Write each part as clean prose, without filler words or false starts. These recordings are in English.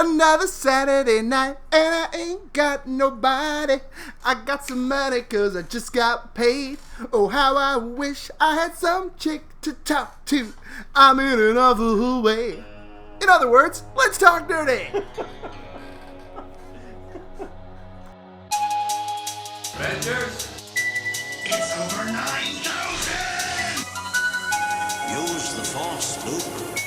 Another Saturday night, and I ain't got nobody. I got some money cause I just got paid. Oh, how I wish I had some chick to talk to. I'm in another way. In other words, let's talk dirty. Avengers, it's over 9,000! Use the Force, Luke.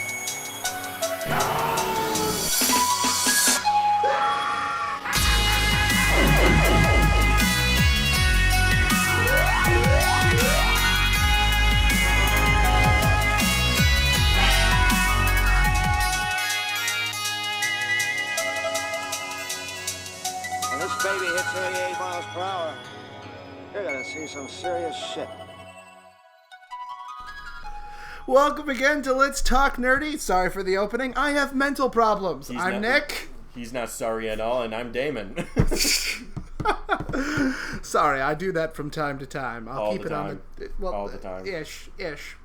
When this baby hits 88 miles per hour, you're gonna see some serious shit. Welcome again to Let's Talk Nerdy. Sorry for the opening. I have mental problems. He's I'm not- Nick. He's not sorry at all, and I'm Damon. Sorry, I do that from time to time. I'll All keep the it on time. the well, All the time. ish,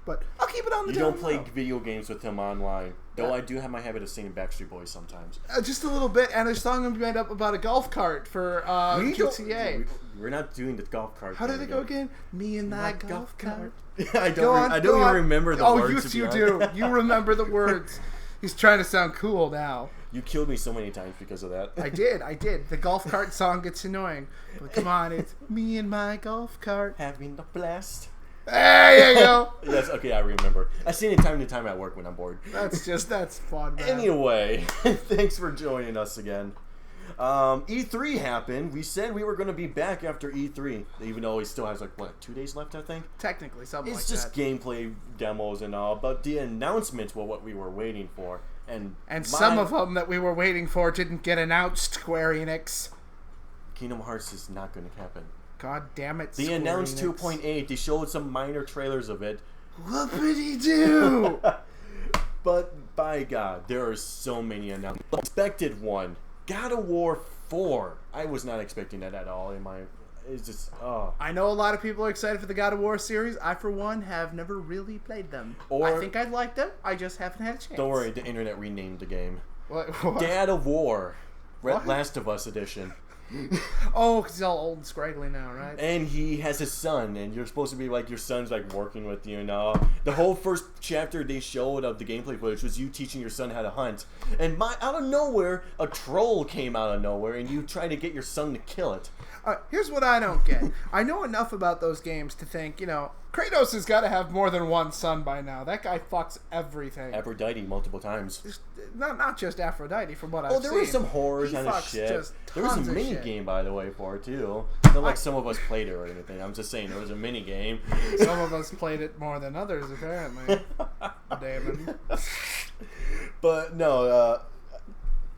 but I'll keep it on the You down don't play low. video games with him online, though I do have my habit of singing Backstreet Boys sometimes. Just a little bit, and a song made up about a golf cart for GTA. We're not doing the golf cart. How did thing it go again? Me and my golf cart. I Go on, don't go even on. remember the oh, words. yes, to be you honest. do. You remember the words. He's trying to sound cool now. You killed me so many times because of that. I did. The golf cart song gets annoying. But come on, it's me and my golf cart. Having a blast. There you go. Yes, okay, I remember. I sing it time to time at work when I'm bored. That's fun, man. Anyway, thanks for joining us again. E3 happened. We said we were going to be back after E3, even though it still has 2 days left, I think. Technically, something It's like just that. gameplay demos and all, but the announcements were what we were waiting for. And Some of them that we were waiting for didn't get announced, Square Enix. Kingdom Hearts is not going to happen. God damn it, They Square announced Enix. 2.8. They showed some minor trailers of it. Whoopity-doo! But by God, there are so many announcements. Expected one. God of War 4. I was not expecting that at all. It's just, oh. I know a lot of people are excited for the God of War series. I, for one, have never really played them. I think I'd like them. I just haven't had a chance. Don't worry, the internet renamed the game. What? God of War. What? Last of Us edition. Oh, because he's all old and scraggly now, right? And he has a son, and you're supposed to be your son's working with you and all. The whole first chapter they showed of the gameplay footage was you teaching your son how to hunt. And out of nowhere, a troll came out of nowhere, and you try to get your son to kill it. Here's what I don't get. I know enough about those games to think, Kratos has got to have more than one son by now. That guy fucks everything. Aphrodite multiple times. Not just Aphrodite, from what I've seen. There was some horror He kind of fucks shit. just There was a tons of mini shit. game, by the way, for it too. Not like some of us played it or anything. I'm just saying there was a mini game. Some of us played it more than others, apparently. Damon. But no,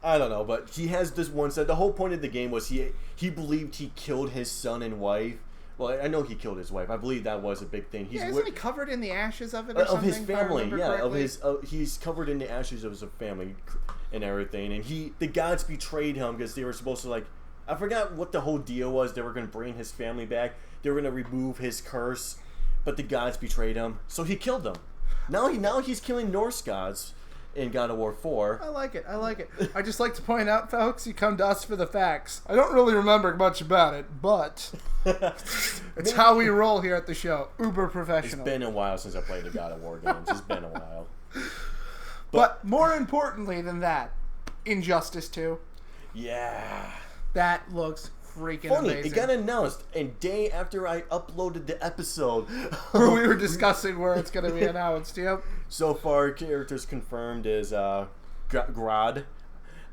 I don't know. But he has this one set. The whole point of the game was he believed he killed his son and wife. Well, I know he killed his wife. I believe that was a big thing. Isn't he covered in the ashes of it or of something? his if I family? remember Yeah, of correctly? his. He's covered in the ashes of his family and everything. And the gods betrayed him because they were supposed to I forgot what the whole deal was. They were going to bring his family back. They were going to remove his curse, but the gods betrayed him, so he killed them. Now he's killing Norse gods in God of War 4. I like it. I just like to point out, folks, you come to us for the facts. I don't really remember much about it, but it's how we roll here at the show. Uber It's professional. been a while since I played the God of War games. It's been a while. But more importantly than that, Injustice 2. Yeah. That looks freaking Funny, amazing. it got announced a day after I uploaded the episode. Where we were discussing where it's going to be announced. Yep. So far, characters confirmed is Grodd,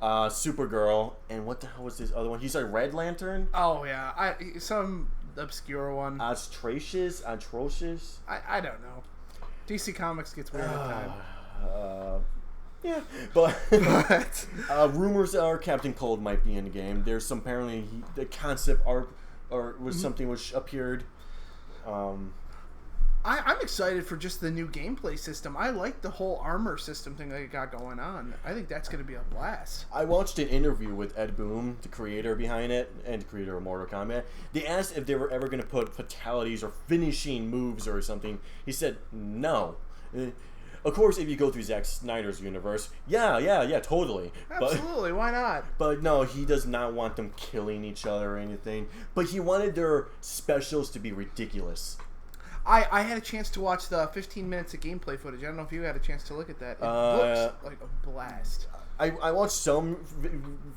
Supergirl, and what the hell was this other one? He's Red Lantern? Oh, yeah. Some obscure one. Atrocious? I don't know. DC Comics gets weird at times. Yeah, but But rumors are Captain Cold might be in the game. There's some apparently the concept art or was something which appeared. I'm excited for just the new gameplay system. I like the whole armor system thing they got going on. I think that's going to be a blast. I watched an interview with Ed Boon, the creator behind it, and the creator of Mortal Kombat. They asked if they were ever going to put fatalities or finishing moves or something. He said no. Of course, if you go through Zack Snyder's universe, yeah, totally. Absolutely, why not? But no, he does not want them killing each other or anything. But he wanted their specials to be ridiculous. I had a chance to watch the 15 minutes of gameplay footage. I don't know if you had a chance to look at that. It looks like a blast. I watched some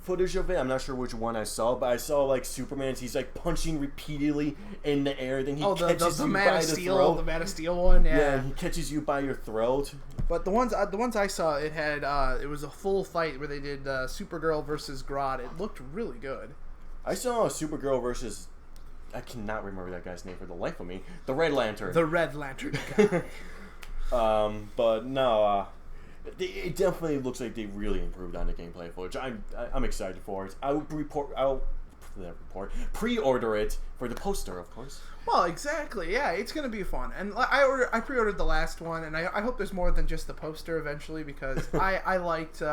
footage of it. I'm not sure which one I saw, but I saw like Superman. He's like punching repeatedly in the air. Then he catches the you Man by of the Steel, throat. the Man of Steel one. Yeah, he catches you by your throat. But the ones I saw, it had it was a full fight where they did Supergirl versus Grodd. It looked really good. I saw Supergirl versus, I cannot remember that guy's name for the life of me. The Red Lantern. The Red Lantern guy. But no, it definitely looks like they really improved on the gameplay footage. I'm excited for it. I'll pre-order it for the poster, of course. Well, exactly. Yeah, it's gonna be fun. And I pre-ordered the last one, and I hope there's more than just the poster eventually, because I liked.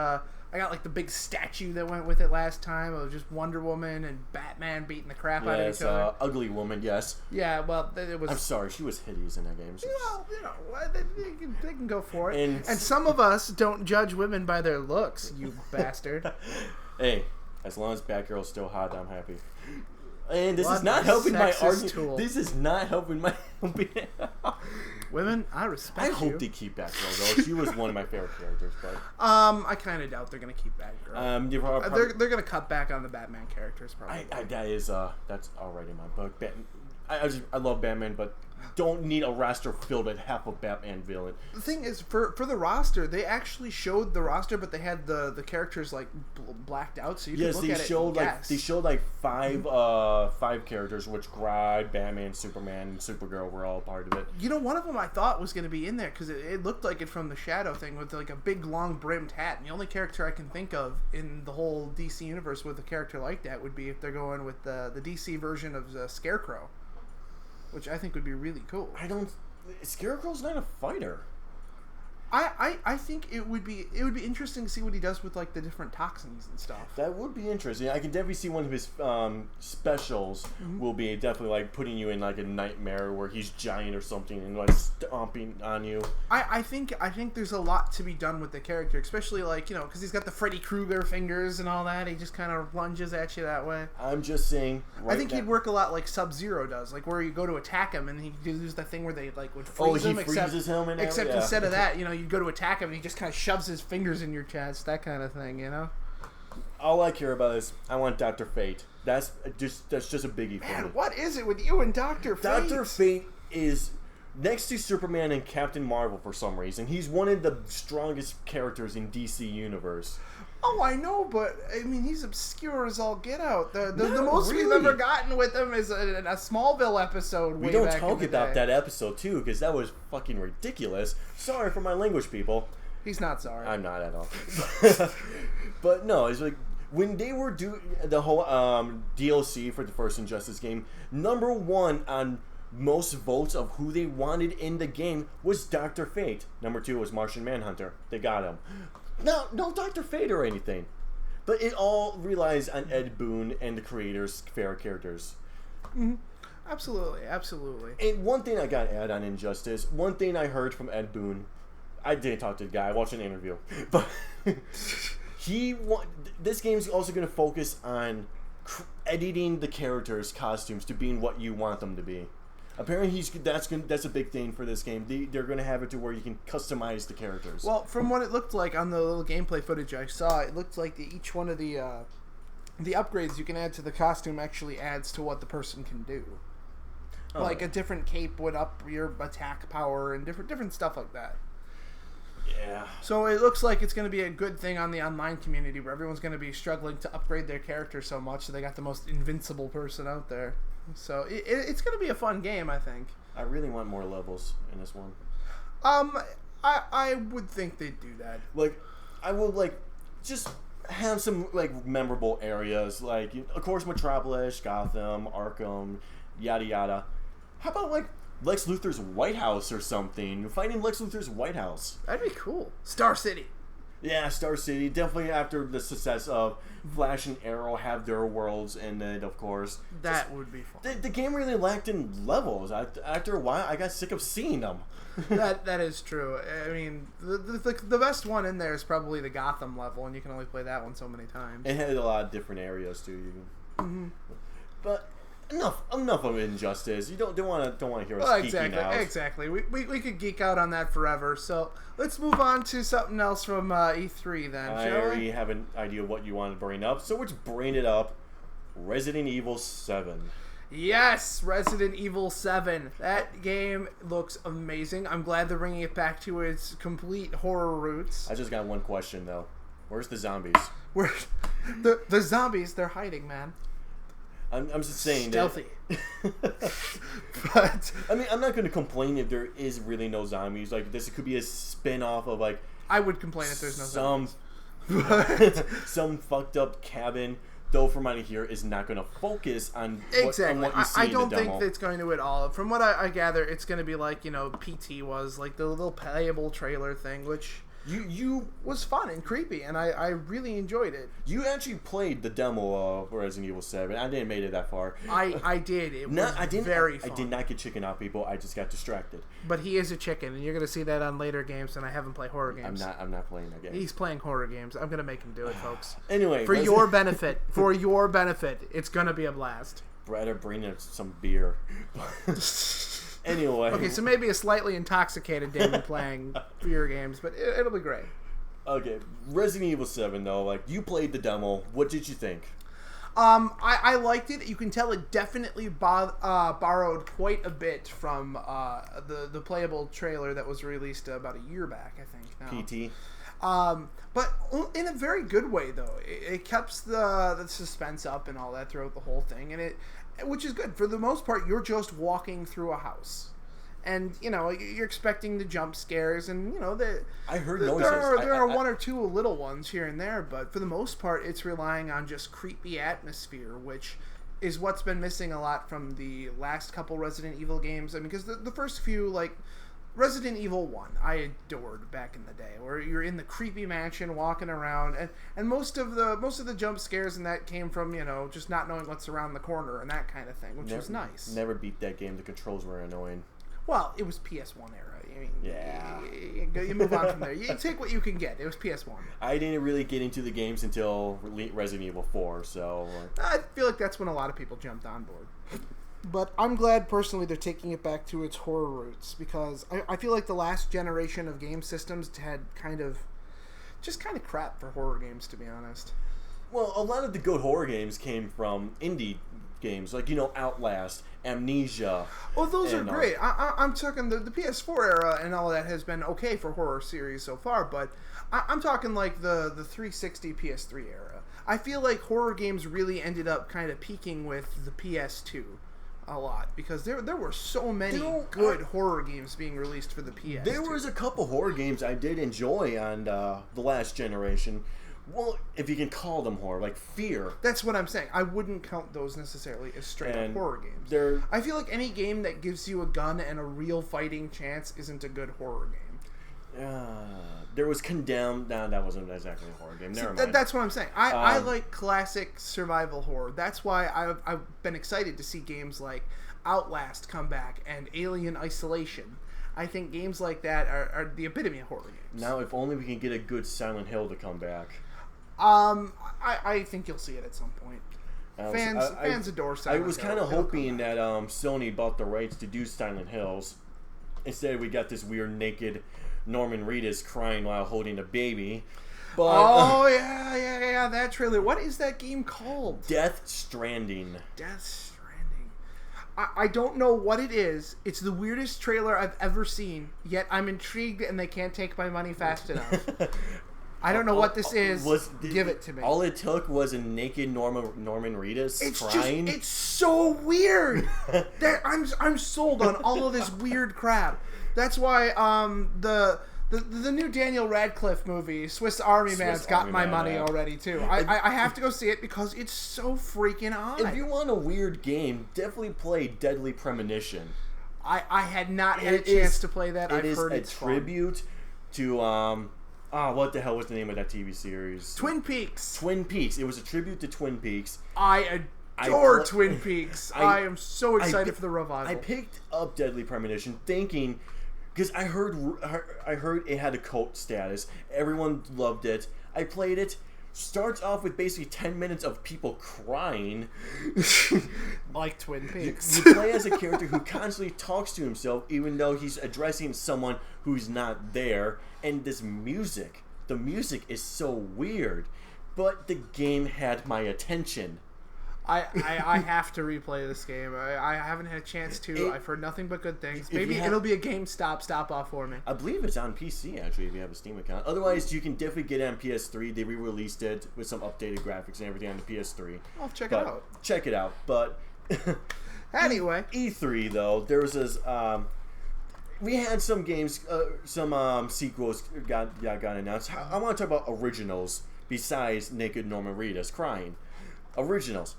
I got like the big statue that went with it last time of just Wonder Woman and Batman beating the crap out of each other. Ugly woman, yes. Yeah, well, it was. I'm sorry, she was hideous in that game. Well, they can go for it. And some of us don't judge women by their looks, you bastard. Hey, as long as Batgirl's still hot, I'm happy. And this What is not a helping my sexist argument. tool. This is not helping my. Women, I respect I you. hope they keep Batgirl though. She was one of my favorite characters, but I kind of doubt they're gonna keep Batgirl. They're gonna cut back on the Batman characters probably. That's already in my book. I love Batman, but don't need a roster filled with half a Batman villain. The thing is, for the roster, they actually showed the roster, but they had the characters like blacked out, so you could look at it and guess. They showed like five characters, which Grodd, Batman, Superman, and Supergirl were all part of it. You know, one of them I thought was going to be in there because it looked like it from the Shadow thing with like a big long brimmed hat. And the only character I can think of in the whole DC universe with a character like that would be if they're going with the DC version of Scarecrow, which I think would be really cool. Scarecrow's not a fighter. I think it would be interesting to see what he does with like the different toxins and stuff. That would be interesting. I can definitely see one of his specials will be definitely like putting you in like a nightmare where he's giant or something and like stomping on you. I think there's a lot to be done with the character, especially like, you know, because he's got the Freddy Krueger fingers and all that. He just kind of lunges at you that way. I'm just saying. I think he'd work a lot like Sub-Zero does, like where you go to attack him and he does that thing where they like would freeze him. Freezes him and except instead of that, you know, you go to attack him and he just kind of shoves his fingers in your chest, that kind of thing, you know. All I care about is I want Dr. Fate. That's just a biggie for Man, me. what is it with you and Dr. Fate? Dr. Fate is next to Superman and Captain Marvel for some reason. He's one of the strongest characters in DC Universe. Oh, I know, but I mean, he's obscure as all get out. The Not most we've really. ever gotten with him is a Smallville episode. We way don't back in talk the about day. that episode too, because that was fucking ridiculous. Sorry for my language, people. He's not sorry. I'm not at all. But no, it's like when they were doing the whole DLC for the first Injustice game, number one on most votes of who they wanted in the game was Dr. Fate. Number two was Martian Manhunter. They got him. No Dr. Fate or anything. But it all relies on Ed Boon and the creators' favorite characters. Mm-hmm. Absolutely. And one thing I got to add on Injustice, one thing I heard from Ed Boon, I didn't talk to the guy, I watched an interview, but this game's also going to focus on editing the characters' costumes to being what you want them to be. Apparently, that's a big thing for this game. They're going to have it to where you can customize the characters. Well, from what it looked like on the little gameplay footage I saw, it looked like each one of the upgrades you can add to the costume actually adds to what the person can do. Oh. Like a different cape would up your attack power and different stuff like that. Yeah. So it looks like it's going to be a good thing on the online community where everyone's going to be struggling to upgrade their character so much so they got the most invincible person out there. So it's going to be a fun game, I think. I really want more levels in this one. I would think they'd do that. Like, I would just have some memorable areas, like of course Metropolis, Gotham, Arkham, yada yada. How about Lex Luthor's White House or something? Finding Lex Luthor's White House. That'd be cool. Star City. Yeah, Star City, definitely after the success of Flash and Arrow have their worlds, and then, of course... That would be fun. The game really lacked in levels. After a while, I got sick of seeing them. That is true. I mean, the best one in there is probably the Gotham level, and you can only play that one so many times. It had a lot of different areas, too. But... Enough of Injustice. You don't want to hear us geeking out. Exactly. We could geek out on that forever. So let's move on to something else from E3 then. I already have an idea of what you want to bring up, so let's bring it up. Resident Evil 7. Yes, Resident Evil 7. That game looks amazing. I'm glad they're bringing it back to its complete horror roots. I just got one question though. Where's the zombies? Where the zombies? They're hiding, man. I'm just saying stealthy. But I mean, I'm not going to complain if there is really no zombies. Like this could be a spin-off of like I would complain if there's no zombies. Some fucked up cabin. Though from out of here is not going to focus on what you see I in the don't demo. think it's going to at all. From what I gather, it's going to be like PT was like the little playable trailer thing, which you was fun and creepy, and I really enjoyed it. You actually played the demo of Resident Evil 7. I didn't make it that far. I did. It was very fun. I did not get chicken out, people. I just got distracted. But he is a chicken, and you're going to see that on later games, and I haven't played horror games. I'm not playing that game. He's playing horror games. I'm going to make him do it, folks. Anyway. For your benefit, it's going to be a blast. Brad, bring in some beer. Anyway. Okay, so maybe a slightly intoxicated Damon playing beer games, but it'll be great. Okay, Resident Evil 7 though, like you played the demo. What did you think? I liked it. You can tell it definitely borrowed quite a bit from the playable trailer that was released about a year back, I think. Now. PT. But in a very good way though. It keeps the suspense up and all that throughout the whole thing, and which is good. For the most part, you're just walking through a house. And, you're expecting the jump scares, and, I heard noises. There are one or two little ones here and there, but for the most part, it's relying on just creepy atmosphere, which is what's been missing a lot from the last couple Resident Evil games. I mean, because the first few, like, Resident Evil 1, I adored back in the day, where you're in the creepy mansion walking around, and most of the jump scares in that came from, just not knowing what's around the corner and that kind of thing, which was nice. Never beat that game. The controls were annoying. Well, it was PS1 era. I mean, yeah. You move on from there. You take what you can get. It was PS1. I didn't really get into the games until Resident Evil 4, so... I feel like that's when a lot of people jumped on board. But I'm glad, personally, they're taking it back to its horror roots, because I feel like the last generation of game systems had kind of crap for horror games, to be honest. Well, a lot of the good horror games came from indie games, like, Outlast, Amnesia. Oh, those are great. I'm talking the PS4 era and all that has been okay for horror series so far, but I'm talking like the 360 PS3 era. I feel like horror games really ended up kind of peaking with the PS2 a lot, because there were so many good horror games being released for the PS2. There was a couple horror games I did enjoy on the last generation. Well, if you can call them horror, like Fear. That's what I'm saying. I wouldn't count those necessarily as straight up horror games. I feel like any game that gives you a gun and a real fighting chance isn't a good horror game. There was Condemned. No, that wasn't exactly a horror game. Never mind. That's what I'm saying. I like classic survival horror. That's why I've been excited to see games like Outlast come back and Alien Isolation. I think games like that are the epitome of horror games. Now, if only we can get a good Silent Hill to come back. I think you'll see it at some point. Fans adore Silent Hill. I was kind of hoping that Sony bought the rights to do Silent Hills. Instead, we got this weird naked Norman Reedus crying while holding a baby. But, yeah, that trailer. What is that game called? Death Stranding. Death Stranding. I don't know what it is. It's the weirdest trailer I've ever seen, yet I'm intrigued and they can't take my money fast enough. I don't know what this is. Give it to me. All it took was a naked Norman Reedus crying. It's so weird. I'm sold on all of this weird crap. That's why the new Daniel Radcliffe movie, Swiss Army Man's got my money already too. I have to go see it because it's so freaking odd. If you want a weird game, definitely play Deadly Premonition. I had not had a chance to play that. I've heard it's tribute to What the hell was the name of that TV series? Twin Peaks. Twin Peaks. It was a tribute to Twin Peaks. I adore Twin Peaks. I am so excited for the revival. I picked up Deadly Premonition thinking, because I heard it had a cult status. Everyone loved it. I played it. Starts off with basically 10 minutes of people crying. Like Twin Peaks. You play as a character who constantly talks to himself, even though he's addressing someone who's not there. And this music, the music is so weird. But the game had my attention. I have to replay this game. I haven't had a chance to. I've heard nothing but good things. Maybe it'll be a GameStop stop-off for me. I believe it's on PC, actually, if you have a Steam account. Otherwise, you can definitely get it on PS3. They re-released it with some updated graphics and everything on the PS3. I'll check it out. Check it out. But anyway. E3, though, there was this... we had some games, some sequels got announced. I want to talk about originals besides Naked Norman Reedus crying. Originals.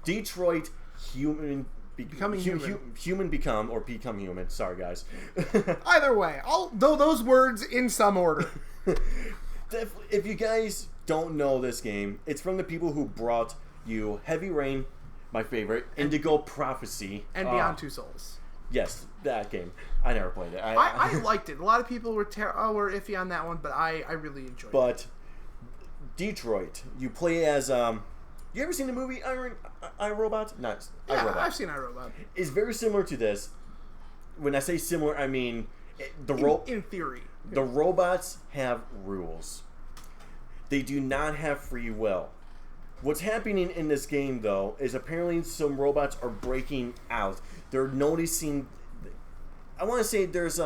Detroit Becoming Human. Human Become, or Become Human. Sorry, guys. Either way, those words in some order. If you guys don't know this game, it's from the people who brought you Heavy Rain, my favorite, Indigo Prophecy, and Beyond Two Souls. Yes, that game. I never played it. I liked it. A lot of people were iffy on that one, but I really enjoyed it. But Detroit, you play as you ever seen the movie iRobot? Not iRobot. I've seen iRobot. It's very similar to this. When I say similar, I mean in theory. The robots have rules. They do not have free will. What's happening in this game, though, is apparently some robots are breaking out. They're noticing... I want to say there's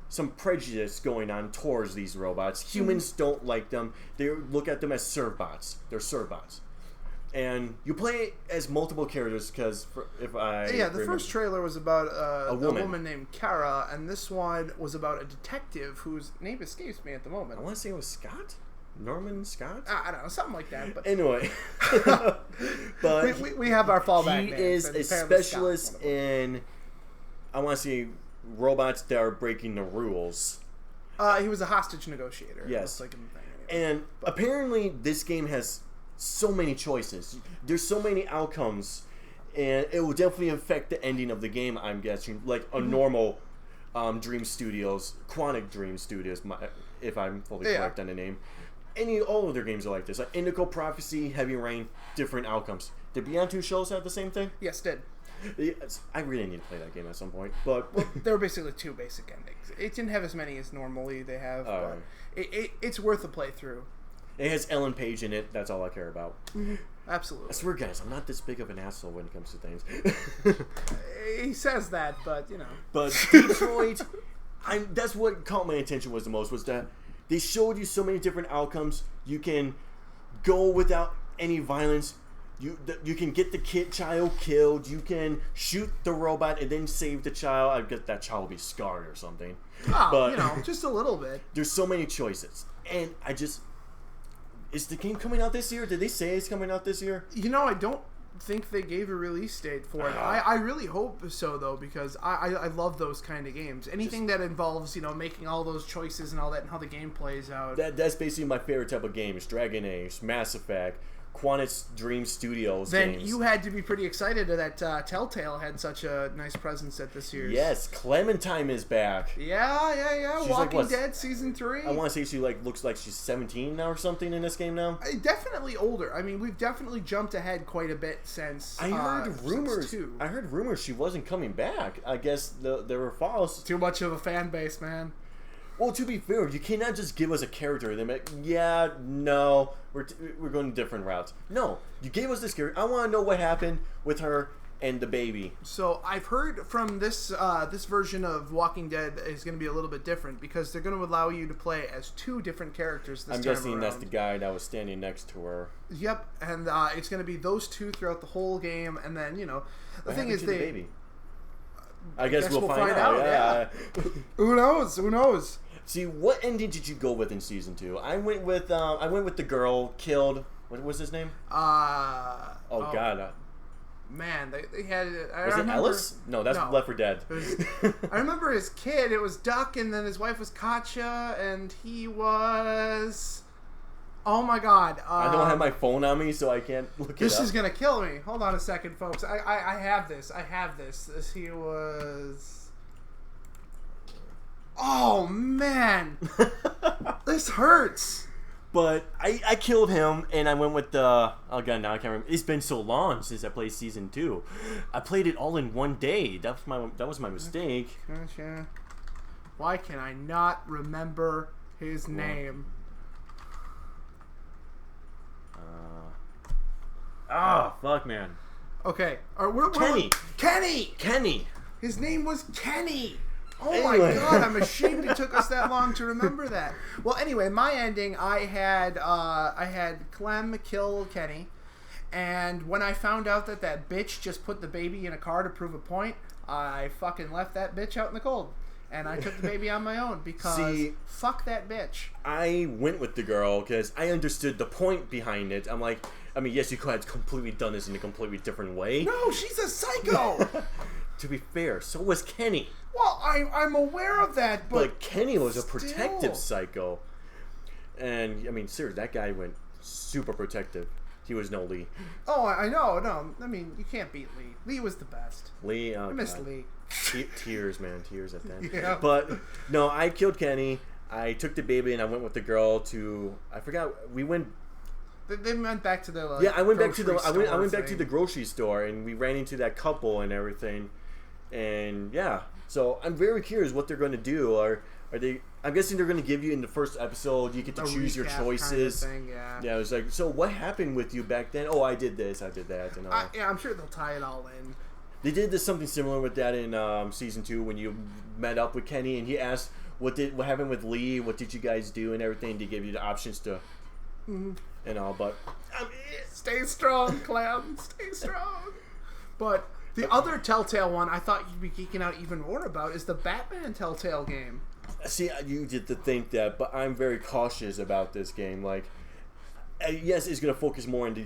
some prejudice going on towards these robots. Humans don't like them. They look at them as servbots. They're servbots. And you play as multiple characters because the first trailer was about a woman named Kara, and this one was about a detective whose name escapes me at the moment. I want to say it was Scott? Norman Scott? I don't know, something like that. But anyway, but we have our fallback. He is a specialist in, I want to say, robots that are breaking the rules. He was a hostage negotiator. Yes, and apparently this game has so many choices. There's so many outcomes, and it will definitely affect the ending of the game, I'm guessing, like a normal Dream Studios, Quantic Dream Studios, if I'm fully correct on the name. All of their games are like this. Like Indigo Prophecy, Heavy Rain, different outcomes. Did Beyond Two Souls have the same thing? Yes, did. Yes, I really need to play that game at some point. But there were basically two basic endings. It didn't have as many as normally they have. But it's worth a playthrough. It has Ellen Page in it. That's all I care about. Mm-hmm. Absolutely. I swear, guys, I'm not this big of an asshole when it comes to things. He says that, but you know. But Detroit, that's what caught my attention was the most, was that they showed you so many different outcomes. You can go without any violence. You can get the child killed. You can shoot the robot and then save the child. I guess that child will be scarred or something. Oh, but just a little bit. There's so many choices, and is the game coming out this year? Did they say it's coming out this year? I don't think they gave a release date for it. I really hope so, though, because I love those kind of games. Anything that involves, making all those choices and all that and how the game plays out. That's basically my favorite type of games. Dragon Age, Mass Effect, Quantic Dream Studios then games. You had to be pretty excited that Telltale had such a nice presence at this year's. Yes, Clementine is back. Yeah. She's Walking Dead Season 3. I want to say she looks like she's 17 now or something in this game now. Definitely older. I mean, we've definitely jumped ahead quite a bit since. I heard rumors she wasn't coming back. I guess they were false. Too much of a fan base, man. Well, to be fair, you cannot just give us a character and then be like, no, we're going different routes. No, you gave us this character. I want to know what happened with her and the baby. So I've heard from this version of Walking Dead is going to be a little bit different because they're going to allow you to play as two different characters this time around. I'm guessing that's the guy that was standing next to her. Yep, and it's going to be those two throughout the whole game, and then the thing is the baby. I guess we'll find out. Yeah. Who knows? See, what ending did you go with in season 2? I went with the girl killed. What was his name? God. man, they had. I Was it remember, Ellis? No, that's Left 4 Dead. I remember his kid. It was Duck, and then his wife was Katya, and he was. Oh my God! I don't have my phone on me, so I can't look it up. This is gonna kill me. Hold on a second, folks. I have this. I have this. He was. Oh man, this hurts. But I killed him, and I went with the... Oh, God, now I can't remember. It's been so long since I played Season 2. I played it all in one day. That was my mistake. Gotcha. Why can I not remember his name? Fuck, man. Okay. Kenny! Kenny! His name was Kenny! Oh Anyway. my God, I'm ashamed it took us that long to remember that. Well, anyway, my ending, I had Clem kill Kenny, and when I found out that bitch just put the baby in a car to prove a point, I fucking left that bitch out in the cold. And I took the baby on my own because fuck that bitch. I went with the girl because I understood the point behind it. I'm like, I mean, yes, you could have completely done this in a completely different way. No, she's a psycho! To be fair, so was Kenny. Well, I'm aware of that, but Kenny was a protective psycho. And, I mean, seriously, that guy went super protective. He was no Lee. Oh, I know. No, I mean, you can't beat Lee. Lee was the best. Lee, I miss Lee. Tears, man. Tears at that. Yeah. But, no, I killed Kenny. I took the baby and I went with the girl to... I forgot. We went... They went back to the I went back to the I went back to thing. the grocery store and we ran into that couple and everything, and yeah. So I'm very curious what they're going to do. Are they? I'm guessing they're going to give you in the first episode. You get to choose your choices. Kind of thing, yeah. Yeah, it was like, so what happened with you back then? Oh, I did this, I did that, and all. Yeah, I'm sure they'll tie it all in. They did something similar with that in season 2 when you met up with Kenny and he asked what happened with Lee, what did you guys do and everything. They gave you the options to. Mm-hmm. And all, but stay strong, Clem. Stay strong. But the other Telltale one I thought you'd be geeking out even more about is the Batman Telltale game. See, you did to think that, but I'm very cautious about this game. Like, yes, it's going to focus more on the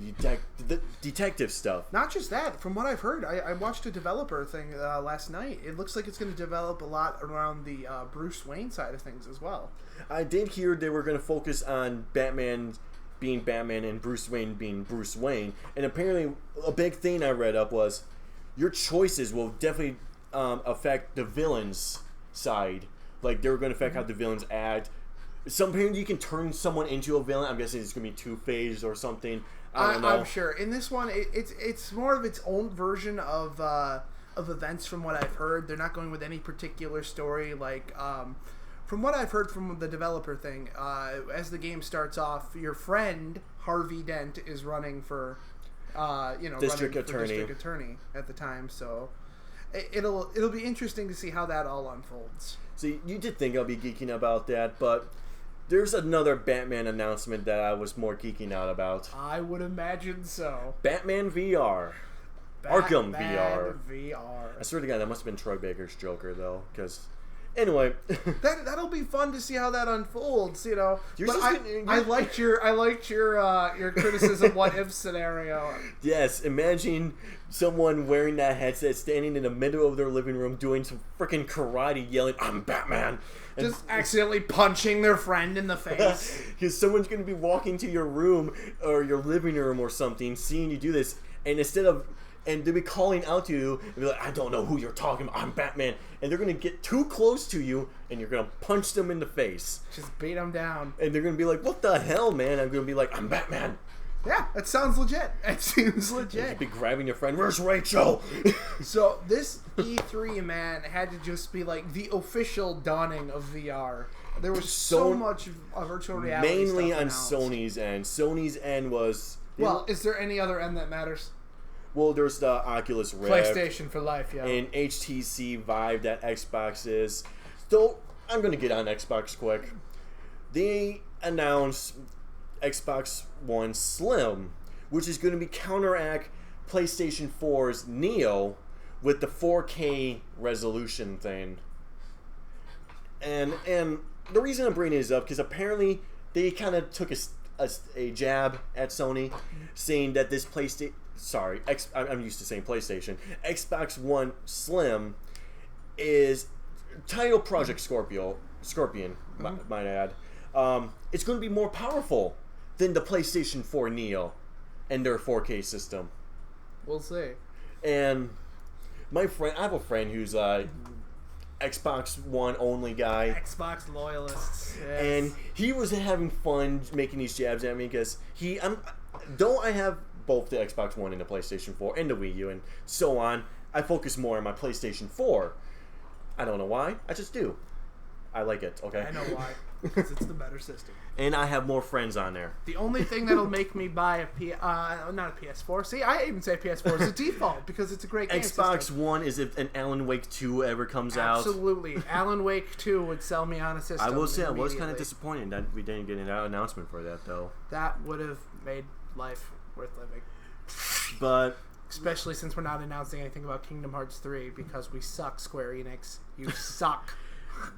detective stuff. Not just that. From what I've heard, I watched a developer thing last night. It looks like it's going to develop a lot around the Bruce Wayne side of things as well. I did hear they were going to focus on Batman being Batman and Bruce Wayne being Bruce Wayne. And apparently, a big thing I read up was your choices will definitely affect the villain's side. Like, they're going to affect how the villains act. Apparently you can turn someone into a villain. I'm guessing it's going to be Two-Face or something. I don't know. I'm sure. In this one, it's more of its own version of events from what I've heard. They're not going with any particular story. Like, from what I've heard from the developer thing, as the game starts off, your friend, Harvey Dent, is running for, district attorney at the time. So it'll be interesting to see how that all unfolds. See, you did think I'll be geeking about that, but there's another Batman announcement that I was more geeking out about. I would imagine so. Batman VR. Arkham VR. I swear to God, that must have been Troy Baker's Joker, though, because... Anyway, that'll be fun to see how that unfolds. You know, but I liked your criticism what if scenario. Yes, imagine someone wearing that headset, standing in the middle of their living room, doing some freaking karate, yelling, "I'm Batman!" and just accidentally punching their friend in the face. Because someone's going to be walking to your room or your living room or something, seeing you do this, and and they'll be calling out to you and be like, "I don't know who you're talking about, I'm Batman." And they're going to get too close to you and you're going to punch them in the face. Just beat them down. And they're going to be like, "What the hell, man?" I'm going to be like, "I'm Batman." Yeah, that sounds legit. It seems legit. You'd be grabbing your friend, "Where's Rachel?" So this E3, man, had to just be like the official dawning of VR. There was so much virtual reality mainly stuff on announced. Sony's end. Sony's end was... Well, is there any other end that matters? Well, there's the Oculus Rift. PlayStation for life, yeah. And HTC Vive that Xbox is. So, I'm going to get on Xbox quick. They announced Xbox One Slim, which is going to be counteract PlayStation 4's Neo with the 4K resolution thing. And the reason I'm bringing this up, because apparently they kind of took a jab at Sony, saying that this PlayStation, I'm used to saying PlayStation, Xbox One Slim is title Project Scorpion, might add. It's going to be more powerful than the PlayStation 4 Neo and their 4K system. We'll see. And I have a friend who's a Xbox One only guy. Xbox loyalists. Yes. And he was having fun making these jabs at me because though I have both the Xbox One and the PlayStation 4 and the Wii U and so on, I focus more on my PlayStation 4. I don't know why. I just do. I like it, okay? I know why. Because it's the better system. And I have more friends on there. The only thing that'll make me buy not a PS4. See, I even say PS4 is a default because it's a great game Xbox system. One is if an Alan Wake 2 ever comes out. Absolutely. Alan Wake 2 would sell me on a system. I will say I was kind immediately. of disappointed that we didn't get an announcement for that, though. That would have made life worth living. But Especially since we're not announcing anything about Kingdom Hearts 3 because we suck, Square Enix. You suck.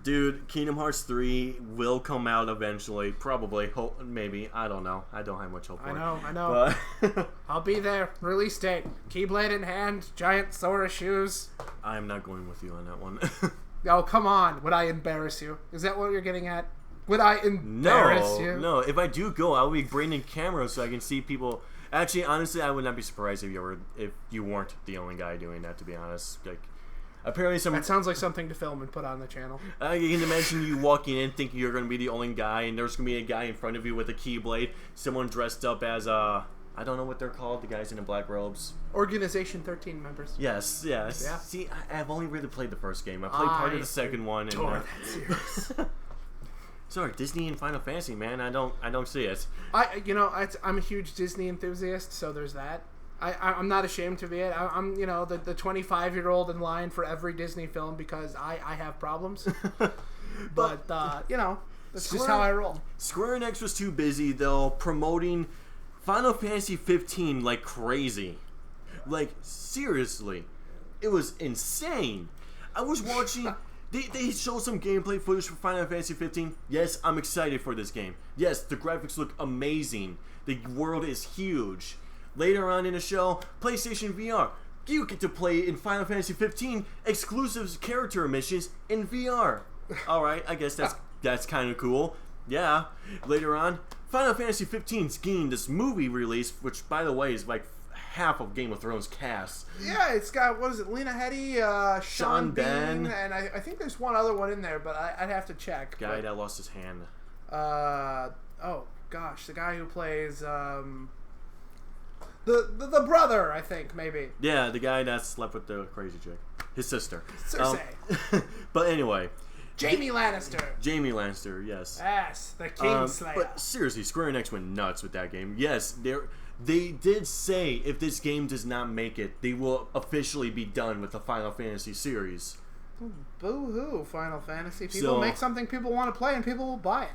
dude, Kingdom Hearts 3 will come out eventually. Probably. Maybe. I don't know. I don't have much hope for it. I know. But I'll be there. Release date. Keyblade in hand. Giant Sora shoes. I'm not going with you on that one. Oh, come on. Would I embarrass you? Is that what you're getting at? Would I embarrass you? No. If I do go, I'll be bringing cameras so I can see people. Actually, honestly, I would not be surprised if you weren't the only guy doing that. To be honest, like apparently That sounds like something to film and put on the channel. You can imagine you walking in thinking you're going to be the only guy, and there's going to be a guy in front of you with a keyblade. Someone dressed up as I don't know what they're called. The guys in the black robes. Organization 13 members. Yes. Yeah. See, I've only really played the first game. I played part of the second one. And that series. sorry, Disney and Final Fantasy, man. I don't see it. I'm a huge Disney enthusiast, so there's that. I'm not ashamed to be it. I'm the 25-year-old in line for every Disney film because I have problems. but that's just how I roll. Square Enix was too busy though promoting Final Fantasy 15 like crazy. Like seriously, it was insane. I was watching. They showed some gameplay footage for Final Fantasy 15. Yes, I'm excited for this game. Yes, the graphics look amazing. The world is huge. Later on in the show, PlayStation VR. You get to play in Final Fantasy 15 exclusive character missions in VR. Alright, I guess that's kind of cool. Yeah. Later on, Final Fantasy 15's getting this movie release, which, by the way, is like half of Game of Thrones cast. Yeah, it's got, what is it, Lena Headey, Sean Ben. Bean, and I think there's one other one in there, but I'd have to check. Guy that lost his hand. Oh, gosh, the guy who plays, the brother, I think, maybe. Yeah, the guy that slept with the crazy chick. His sister. Cersei. But anyway. Jaime Lannister. Jaime Lannister, yes. Yes, the Kingslayer. But seriously, Square Enix went nuts with that game. Yes, they did say if this game does not make it, they will officially be done with the Final Fantasy series. Boo-hoo, Final Fantasy. People make something people want to play and people will buy it.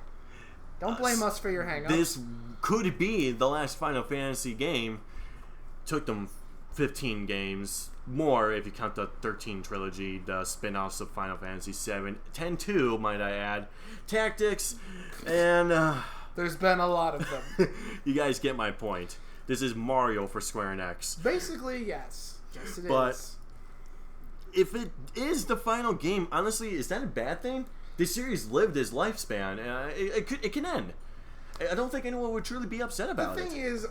Don't blame us for your hang-ups. This could be the last Final Fantasy game. Took them 15 games. More if you count the 13 trilogy, the spin-offs of Final Fantasy VII. 10-2, might I add. Tactics, and there's been a lot of them. You guys get my point. This is Mario for Square Enix. Basically, yes. Yes, it But is. if it is the final game, honestly, is that a bad thing? The series lived its lifespan. It can end. I don't think anyone would truly be upset about it. The thing is,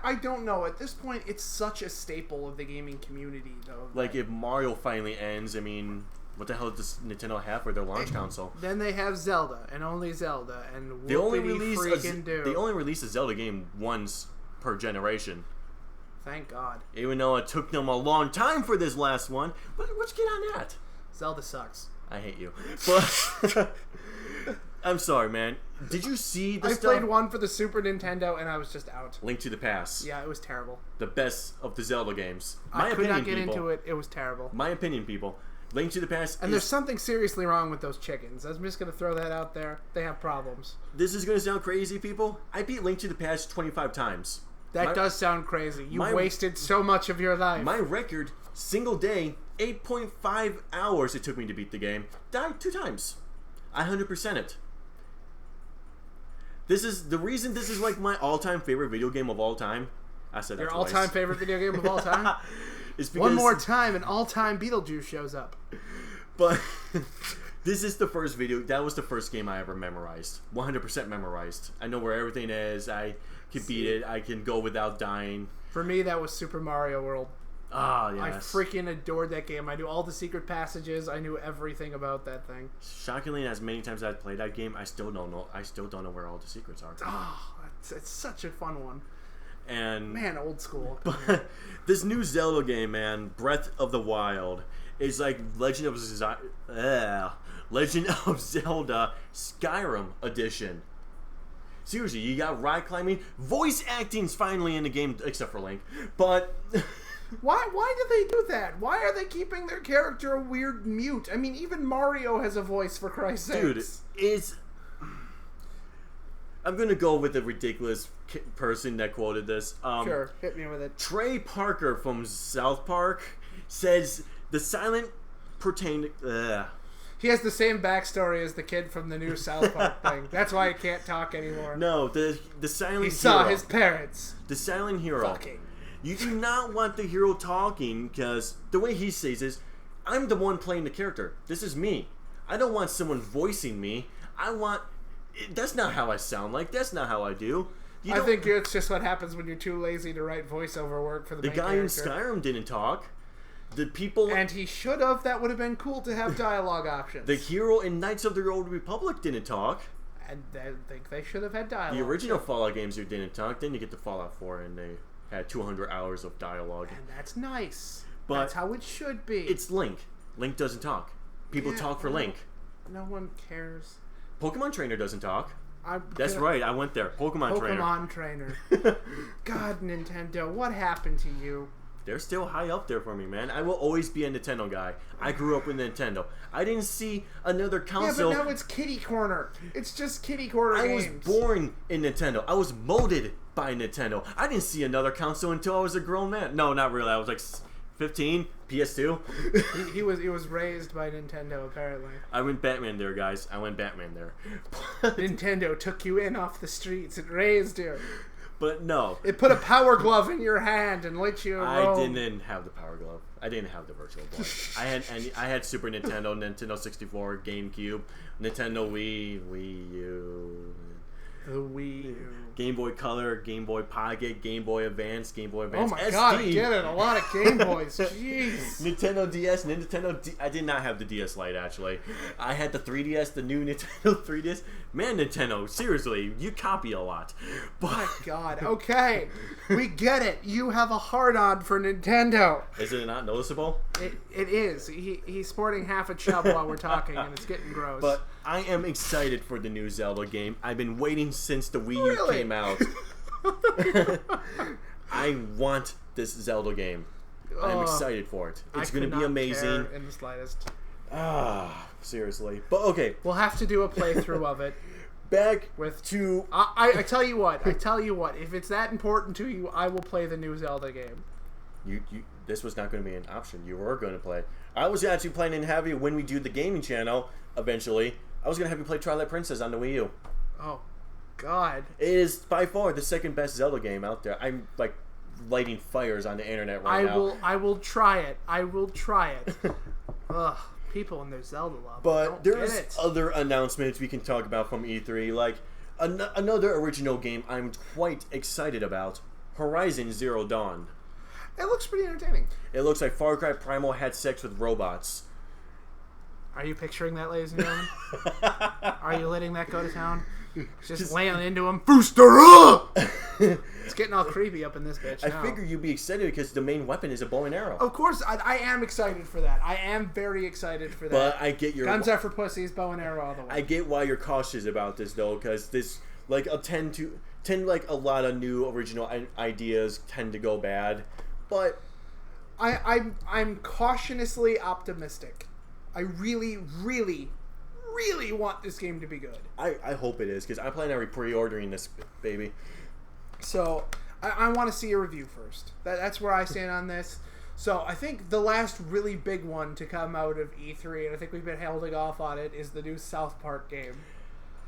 I don't know. At this point, it's such a staple of the gaming community, though. Like, if Mario finally ends, I mean, what the hell does Nintendo have for their launch console? Then they have Zelda, and only Zelda, and They only release a Zelda game once per generation. Thank God. Even though it took them a long time for this last one. But let's get on that. Zelda sucks. I hate you. But I'm sorry, man. Did you see the I stuff? played one for the Super Nintendo, and I was just out. Link to the Past. Yeah, it was terrible. The best of the Zelda games. I could not get into it. It was terrible. My opinion, people. Link to the Past. And there's something seriously wrong with those chickens. I'm just going to throw that out there. They have problems. This is going to sound crazy, people. I beat Link to the Past 25 times. That does sound crazy. You wasted so much of your life. My record, single day, 8.5 hours it took me to beat the game. Died 2 times. I 100% it. This is the reason this is like my all-time favorite video game of all time. I said that Your twice. all-time favorite video game of all time? It's because, One more time, an all-time Beetlejuice shows up. But this is the first video. That was the first game I ever memorized. 100% memorized. I know where everything is. I can beat it. I can go without dying. For me, that was Super Mario World. Ah, yes. I freaking adored that game. I knew all the secret passages. I knew everything about that thing. Shockingly, as many times as I've played that game, I still don't know. I still don't know where all the secrets are. Oh, it's such a fun one. And Man, old school. but this new Zelda game, man, Breath of the Wild, is like Legend of Zelda Skyrim edition. Seriously, you got rock climbing, voice acting's finally in the game, except for Link. But Why do they do that? Why are they keeping their character a weird mute? I mean, even Mario has a voice, for Christ's dude, sakes. I'm gonna go with the ridiculous person that quoted this. Sure, hit me with it. Trey Parker from South Park says the silent pertain. He has the same backstory as the kid from the new South Park thing. That's why he can't talk anymore. No, the silent He hero. saw his parents. The silent hero. Fucking. You do not want the hero talking, because the way he says is, I'm the one playing the character. This is me. I don't want someone voicing me. That's not how I sound like. That's not how I do. I think it's just what happens when you're too lazy to write voiceover work for the main guy in character. Skyrim didn't talk. The people... And he should have. That would have been cool to have dialogue options. The hero in Knights of the Old Republic didn't talk. And I think they should have had dialogue. The original Fallout games you didn't talk. Then you get to Fallout 4 and they had 200 hours of dialogue. And that's nice. But that's how it should be. It's Link. Link doesn't talk. People talk for Link. No one cares. Pokemon Trainer doesn't talk. That's right, I went there. Pokemon Trainer. God, Nintendo, what happened to you? They're still high up there for me, man. I will always be a Nintendo guy. I grew up with Nintendo. I didn't see another console. Yeah, but now it's Kitty Corner. It's just Kitty Corner games. I was born in Nintendo. I was molded by Nintendo. I didn't see another console until I was a grown man. No, not really. I was like 15, PS2. he was raised by Nintendo, apparently. I went Batman there, guys. I went Batman there. Nintendo took you in off the streets and raised you. But no. It put a power glove in your hand and let you roam. I didn't have the power glove. I didn't have the virtual boy. I had Super Nintendo, Nintendo 64, GameCube, Nintendo Wii U. The Wii U. Game Boy Color, Game Boy Pocket, Game Boy Advance, Game Boy Advance. Oh my SD. god, I get it. A lot of Game Boys. Jeez. Nintendo DS, I did not have the DS Lite, actually. I had the 3DS, the new Nintendo 3DS. Man, Nintendo, seriously, you copy a lot. But, My god. Okay. We get it. You have a hard-on for Nintendo. is it not noticeable? It is. He's sporting half a chub while we're talking, and it's getting gross. But I am excited for the new Zelda game. I've been waiting since the Wii U came out. I want this Zelda game. I'm excited for it. It's going to be amazing. Care in the slightest. Seriously. But okay, We'll have to do a playthrough of it. back With to I tell you what. If it's that important to you, I will play the new Zelda game. you. This was not going to be an option. You were going to play. I was actually planning to have you when we do the gaming channel eventually. I was going to have you play Twilight Princess on the Wii U. Oh, God. It is by far the second best Zelda game out there. I'm like lighting fires on the internet right now. I will try it. I will try it. Ugh, people and their Zelda love. But Don't get there's it. other announcements we can talk about from E3, like another original game I'm quite excited about, Horizon Zero Dawn. It looks pretty entertaining. It looks like Far Cry Primal had sex with robots. Are you picturing that, ladies and gentlemen? Are you letting that go to town? Just laying into him. It's getting all creepy up in this bitch now. I figure you'd be excited because the main weapon is a bow and arrow. Of course, I am excited for that. I am very excited for that. But I get your Guns are for pussies, bow and arrow all the way. I get why you're cautious about this though, because this like like a lot of new original ideas tend to go bad, but I'm cautiously optimistic. I really, really, really want this game to be good. I hope it is, because I plan on pre-ordering this baby. So I want to see a review first. That's where I stand on this. So I think the last really big one to come out of E3, and I think we've been holding off on it, is the new South Park game.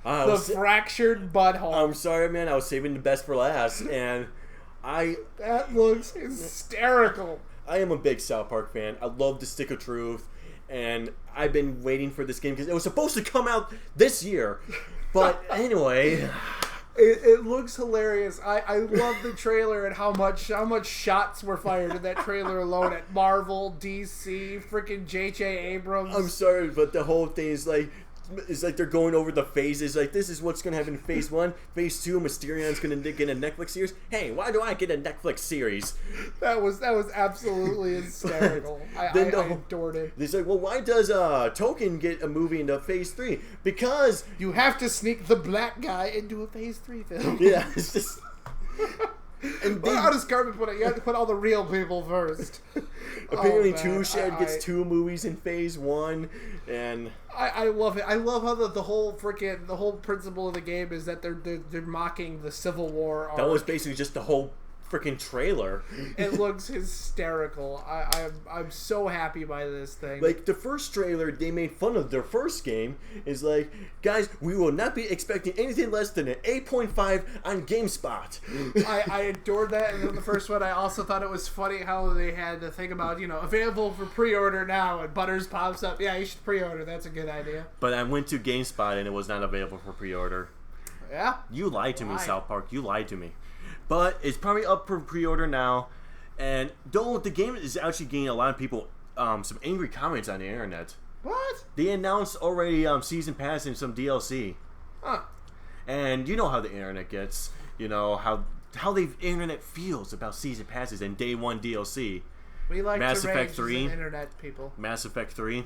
I fractured butthole. I'm sorry, man. I was saving the best for last, and That looks hysterical. I am a big South Park fan. I love the Stick of Truth, and I've been waiting for this game because it was supposed to come out this year. But anyway, it looks hilarious. I love the trailer and how much shots were fired in that trailer alone at Marvel, DC, freaking J.J. Abrams. I'm sorry, but the whole thing is like they're going over the phases. Like, this is what's going to happen in Phase 1. Phase 2, Mysterion's going to get a Netflix series. Hey, why do I get a Netflix series? That was absolutely hysterical. I adored it. He's like, well, why does Token get a movie into Phase 3? Because you have to sneak the black guy into a Phase 3 film. Yeah, it's just... And how does Cartman put it? You have to put all the real people first. Apparently, Shed gets 2 movies in Phase 1, and I love it. I love how the whole principle of the game is that they're mocking the Civil War. That was basically just the whole freaking trailer. It looks hysterical. I'm so happy by this thing. Like, the first trailer, they made fun of their first game. Is like, guys, we will not be expecting anything less than an 8.5 on GameSpot. I adored that. And then the first one, I also thought it was funny how they had the thing about, available for pre-order now, and Butters pops up. Yeah, you should pre-order. That's a good idea. But I went to GameSpot and it was not available for pre-order. Yeah? You lied to me, South Park. You lied to me. But it's probably up for pre-order now, and though the game is actually getting a lot of people some angry comments on the internet. What? They announced already season pass and some DLC. Huh. And you know how the internet gets. You know how the internet feels about season passes and day 1 DLC. We like Mass to Effect rage 3. as internet people. Mass Effect 3.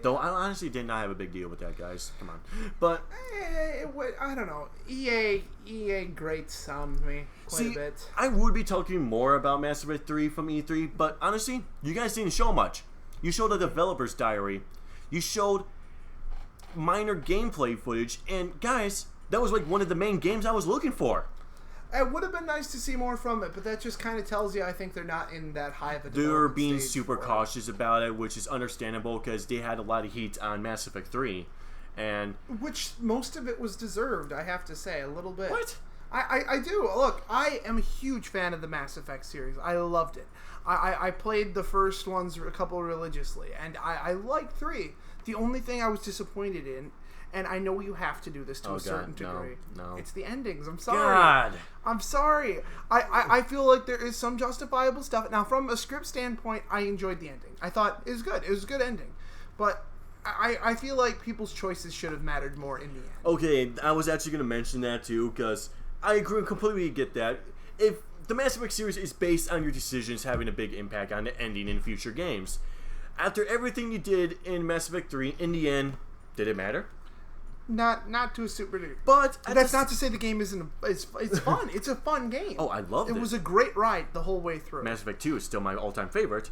Though I honestly did not have a big deal with that, guys. Come on. But I don't know. EA grates on me quite a bit. I would be talking more about Mass Effect 3 from E3, but honestly, you guys didn't show much. You showed a developer's diary. You showed minor gameplay footage, and guys, that was like one of the main games I was looking for. It would have been nice to see more from it, but that just kind of tells you I think they're not in that high of a development They're being stage super for it. cautious about it, which is understandable because they had a lot of heat on Mass Effect 3. And which most of it was deserved, I have to say, a little bit. What? I do. Look, I am a huge fan of the Mass Effect series. I loved it. I played the first ones a couple religiously, and I liked 3. The only thing I was disappointed in, and I know you have to do this to a certain degree. No. It's the endings. I'm sorry. God. I'm sorry. I feel like there is some justifiable stuff. Now, from a script standpoint, I enjoyed the ending. I thought it was good. It was a good ending. But I feel like people's choices should have mattered more in the end. Okay, I was actually going to mention that too, because I agree completely get that. If the Mass Effect series is based on your decisions having a big impact on the ending in future games, after everything you did in Mass Effect 3, in the end, did it matter? Not to a super degree. But that's not to say the game isn't. It's fun. It's a fun game. Oh, I loved it. It was a great ride the whole way through. Mass Effect 2 is still my all-time favorite.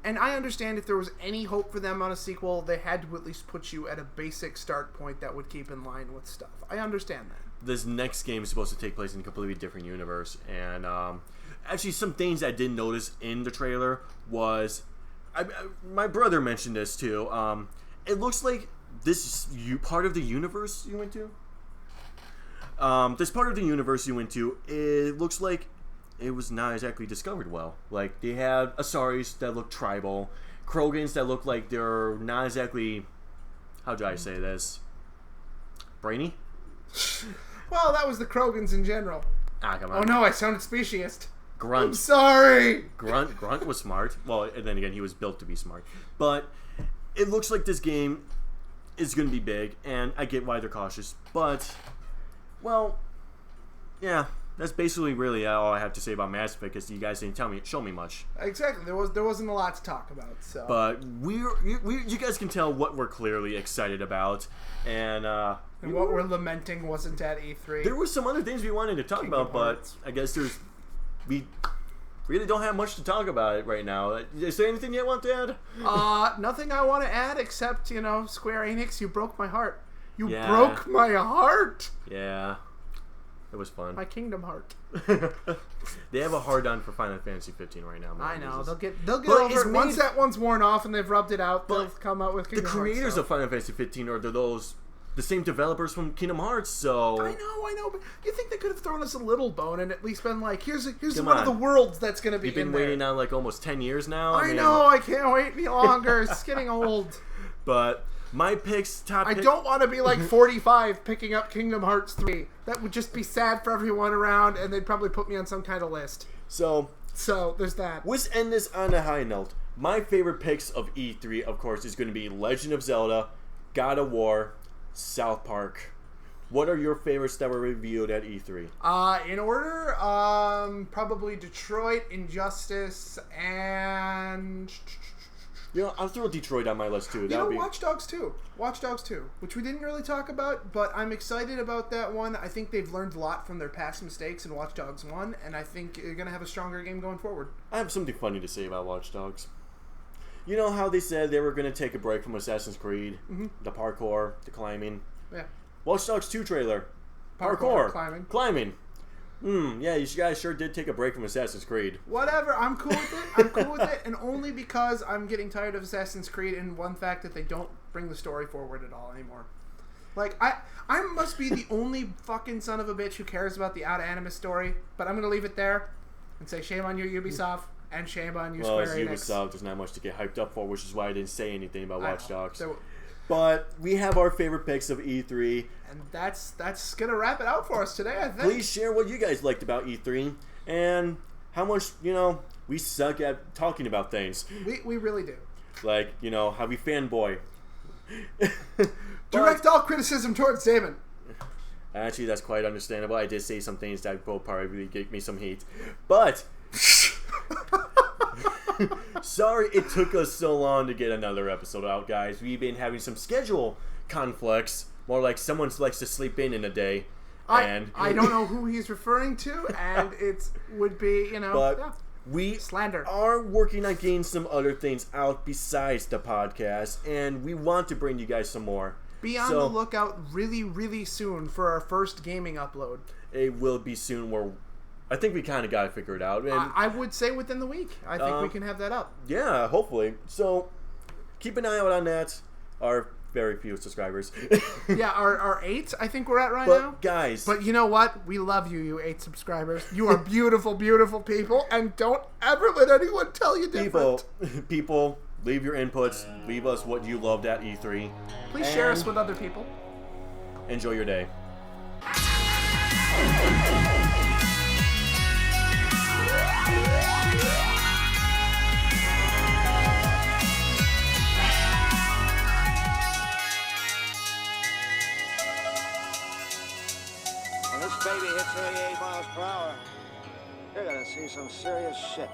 And I understand if there was any hope for them on a sequel, they had to at least put you at a basic start point that would keep in line with stuff. I understand that. This next game is supposed to take place in a completely different universe, and actually some things I did notice in the trailer was, my brother mentioned this too. It looks like this part of the universe you went to. This part of the universe you went to, it looks like it was not exactly discovered well. Like, they had Asaris that look tribal, Krogans that look like they're not exactly, how do I say this, brainy? Well, that was the Krogans in general. Ah, come on. Oh no, I sounded speciesist. Grunt. I'm sorry. Grunt was smart. Well, and then again, he was built to be smart. But it looks like this game is going to be big, and I get why they're cautious. But, well, yeah. That's basically really all I have to say about Mass Effect, because you guys didn't show me much. Exactly. There wasn't a lot to talk about. So. But you guys can tell what we're clearly excited about, and what we're lamenting wasn't at E3. There were some other things we wanted to talk about, but I guess we really don't have much to talk about it right now. Is there anything you want to add? Nothing I want to add except, Square Enix, you broke my heart. You broke my heart. Yeah. It was fun. My Kingdom Heart. They have a hard on for Final Fantasy 15 right now. I know. They'll get over it. Once that one's worn off and they've rubbed it out, they'll come out with Kingdom Hearts. The creators of Final Fantasy 15 are those the same developers from Kingdom Hearts, so... I know, but you think they could have thrown us a little bone and at least been like, here's Come one on. of the worlds that's going to be You've been in there. waiting on like almost 10 years now. I know, I can't wait any longer. It's getting old. But my picks, I don't want to be like 45 picking up Kingdom Hearts 3. That would just be sad for everyone around, and they'd probably put me on some kind of list. So There's that. let's end this on a high note. My favorite picks of E3, of course, is going to be Legend of Zelda, God of War, South Park. What are your favorites that were revealed at E3? In order, probably Detroit, Injustice, and... You know, I'll throw Detroit on my list too. Watch Dogs 2. Watch Dogs 2, which we didn't really talk about, but I'm excited about that one. I think they've learned a lot from their past mistakes in Watch Dogs 1, and I think you're going to have a stronger game going forward. I have something funny to say about Watch Dogs. You know how they said they were going to take a break from Assassin's Creed? Mm-hmm. The parkour, the climbing. Yeah. Watch Dogs 2 trailer. Parkour, Climbing. Yeah, you guys sure did take a break from Assassin's Creed. Whatever, I'm cool with it. And only because I'm getting tired of Assassin's Creed and one fact that they don't bring the story forward at all anymore. Like, I must be the only fucking son of a bitch who cares about the Out of Animus story, but I'm going to leave it there and say shame on you, Ubisoft, and shame on you, Well, Square as Enix. Ubisoft, there's not much to get hyped up for, which is why I didn't say anything about I Watch know. Dogs. So- But we have our favorite picks of E3. And that's going to wrap it out for us today, I think. Please share what you guys liked about E3 and how much, we suck at talking about things. We really do. Like, how we fanboy. Direct all criticism towards Damon. Actually, that's quite understandable. I did say some things that will probably get me some heat. But... Sorry it took us so long to get another episode out, guys. We've been having some schedule conflicts. More like someone likes to sleep in a day. And I don't know who he's referring to, and it would be, But yeah. we Slander. are working on getting some other things out besides the podcast, and we want to bring you guys some more. Be on the lookout really, really soon for our first gaming upload. It will be soon. I think we kind of got to figure it out. And I would say within the week. I think we can have that up. yeah, hopefully. So keep an eye out on that. Our very few subscribers. Yeah, our 8, I think we're at right But now. guys, But you know what? We love you, you 8 subscribers. You are beautiful, beautiful people, and don't ever let anyone tell you different. people, leave your inputs. Leave us what you loved at E3. Please share us And with other people. Enjoy your day. When this baby hits 88 miles per hour, you're gonna see some serious shit.